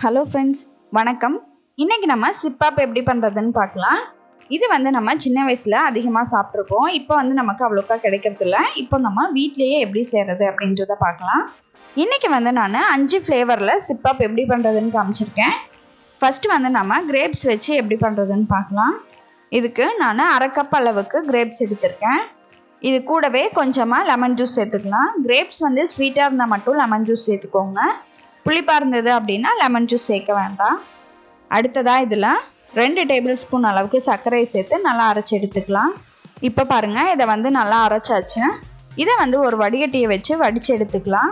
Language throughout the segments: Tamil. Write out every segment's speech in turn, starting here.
ஹலோ ஃப்ரெண்ட்ஸ், வணக்கம். இன்றைக்கி நம்ம சிப்பாப் எப்படி பண்ணுறதுன்னு பார்க்கலாம். இது வந்து நம்ம சின்ன வயசில் அதிகமாக சாப்பிட்ருப்போம். இப்போ வந்து நமக்கு அவ்வளோக்கா கிடைக்கிறதில்ல. இப்போ நம்ம வீட்லேயே எப்படி செய்கிறது அப்படின்றத பார்க்கலாம். இன்றைக்கி வந்து நான் 5 ஃப்ளேவரில் சிப்பாப் எப்படி பண்ணுறதுன்னு காமிச்சிருக்கேன். ஃபஸ்ட்டு வந்து நம்ம கிரேப்ஸ் வச்சு எப்படி பண்ணுறதுன்னு பார்க்கலாம். இதுக்கு நான் 1/2 கப் அளவுக்கு கிரேப்ஸ் எடுத்திருக்கேன். இது கூடவே கொஞ்சமாக லெமன் ஜூஸ் சேர்த்துக்கலாம். கிரேப்ஸ் வந்து ஸ்வீட்டாக இருந்தால் மட்டும் லெமன் ஜூஸ் சேர்த்துக்கோங்க. புளிப்பாக இருந்தது அப்படின்னா லெமன் ஜூஸ் சேர்க்க வேண்டாம். அடுத்ததாக இதில் 2 டேபிள் ஸ்பூன் அளவுக்கு சர்க்கரையை சேர்த்து நல்லா அரைச்சி எடுத்துக்கலாம். இப்போ பாருங்கள், இதை வந்து நல்லா அரைச்சாச்சு. இதை வந்து ஒரு வடிகட்டியை வச்சு வடித்து எடுத்துக்கலாம்.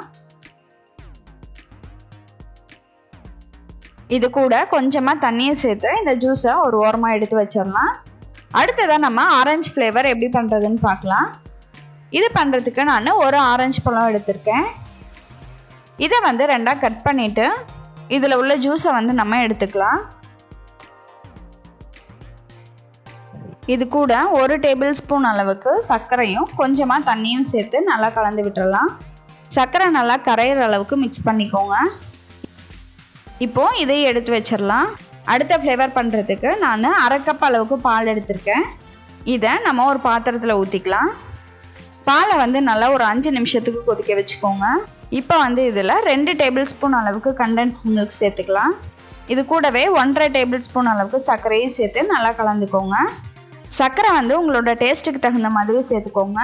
இது கூட கொஞ்சமாக தண்ணியை சேர்த்து இந்த ஜூஸை ஒரு ஓரமாக எடுத்து வச்சிடலாம். அடுத்ததாக நம்ம ஆரஞ்சு ஃப்ளேவர் எப்படி பண்ணுறதுன்னு பார்க்கலாம். இது பண்ணுறதுக்கு நான் ஒரு ஆரஞ்சு பழம் எடுத்திருக்கேன். இதை வந்து 2ஆக கட் பண்ணிவிட்டு இதில் உள்ள ஜூஸை வந்து நம்ம எடுத்துக்கலாம். இது கூட 1 டேபிள் ஸ்பூன் அளவுக்கு சர்க்கரையும் கொஞ்சமாக தண்ணியும் சேர்த்து நல்லா கலந்து விட்டுறலாம். சர்க்கரை நல்லா கரையிற அளவுக்கு மிக்ஸ் பண்ணிக்கோங்க. இப்போது இதையும் எடுத்து வச்சிடலாம். அடுத்த ஃப்ளேவர் பண்ணுறதுக்கு நான் 1/2 கப் அளவுக்கு பால் எடுத்திருக்கேன். இதை நம்ம ஒரு பாத்திரத்தில் ஊற்றிக்கலாம். பாலை வந்து நல்லா ஒரு 5 நிமிஷத்துக்கு கொதிக்க வச்சுக்கோங்க. இப்போ வந்து இதில் 2 டேபிள் ஸ்பூன் அளவுக்கு கண்டென்ஸ்ட் மில்க் சேர்த்துக்கலாம். இது கூடவே 1/2 டேபிள் ஸ்பூன் அளவுக்கு சர்க்கரையும் சேர்த்து நல்லா கலந்துக்கோங்க. சர்க்கரை வந்து உங்களோட டேஸ்ட்டுக்கு தகுந்த மாதிரி சேர்த்துக்கோங்க.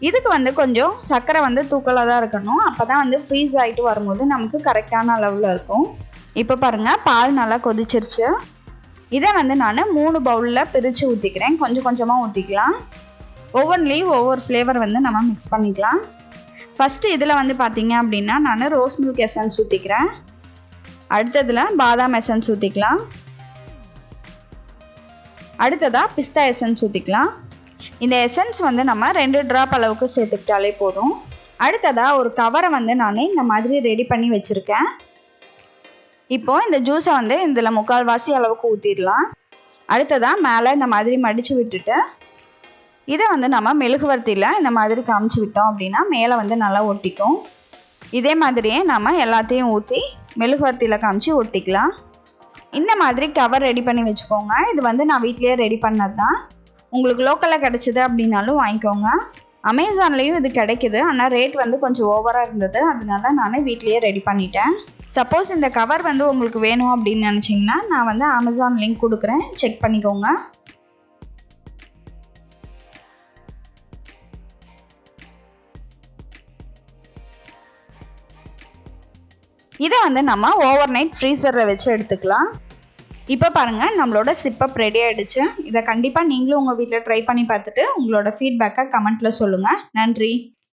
இதுக்கு வந்து கொஞ்சம் சர்க்கரை வந்து தூக்கலாக தான் இருக்கணும். அப்போ தான் வந்து ஃப்ரீஸ் ஆகிட்டு வரும்போது நமக்கு கரெக்டான அளவில் இருக்கும். இப்போ பாருங்கள், பால் நல்லா கொதிச்சிருச்சு. இதை வந்து நான் 3 பவுலில் பிரித்து ஊற்றிக்கிறேன். கொஞ்சம் கொஞ்சமாக ஊற்றிக்கலாம். ஒவ்வொன்றிலையும் ஒவ்வொரு ஃப்ளேவர் வந்து நம்ம மிக்ஸ் பண்ணிக்கலாம். ஃபஸ்ட்டு இதில் வந்து பார்த்தீங்க அப்படின்னா நான் ரோஸ் மில்க் எசன்ஸ் ஊற்றிக்கிறேன். அடுத்ததில் பாதாம் எசன்ஸ் ஊற்றிக்கலாம். அடுத்ததாக பிஸ்தா எசன்ஸ் ஊற்றிக்கலாம். இந்த எசன்ஸ் வந்து நம்ம 2 ட்ராப் அளவுக்கு சேர்த்துக்கிட்டாலே போதும். அடுத்ததாக ஒரு கவரை வந்து நான் இந்த மாதிரி ரெடி பண்ணி வச்சுருக்கேன். இப்போது இந்த ஜூஸை வந்து இதில் 3/4 அளவுக்கு ஊற்றிடலாம். அடுத்ததாக மேலே இந்த மாதிரி மடித்து விட்டுட்டு இதை வந்து நம்ம மெழுகுவர்த்தியில் இந்த மாதிரி காமிச்சு விட்டோம் அப்படின்னா மேலே வந்து நல்லா ஒட்டிக்கும். இதே மாதிரியே நம்ம எல்லாத்தையும் ஊற்றி மெழுகுவர்த்தியில் காமிச்சு ஒட்டிக்கலாம். இந்த மாதிரி கவர் ரெடி பண்ணி வச்சுக்கோங்க. இது வந்து நான் வீட்லேயே ரெடி பண்ணது தான். உங்களுக்கு லோக்கலில் கிடச்சிது அப்படின்னாலும் வாங்கிக்கோங்க. அமேசான்லேயும் இது கிடைக்கிது. ஆனால் ரேட் வந்து கொஞ்சம் ஓவராக இருந்தது. அதனால நான் வீட்லேயே ரெடி பண்ணிட்டேன். சப்போஸ் இந்த கவர் வந்து உங்களுக்கு வேணும் அப்படின்னு நினச்சிங்கன்னா நான் வந்து அமேசான் லிங்க் கொடுக்குறேன், செக் பண்ணிக்கோங்க. இதை வந்து நம்ம ஓவர் நைட் ஃப்ரீசரில் வச்சு எடுத்துக்கலாம். இப்போ பாருங்கள், நம்மளோட சிப்பப் ரெடி ஆகிடுச்சு. இதை கண்டிப்பாக நீங்களும் உங்கள் வீட்டில் ட்ரை பண்ணி பார்த்துட்டு உங்களோட ஃபீட்பேக்கை கமெண்ட்டில் சொல்லுங்கள். நன்றி.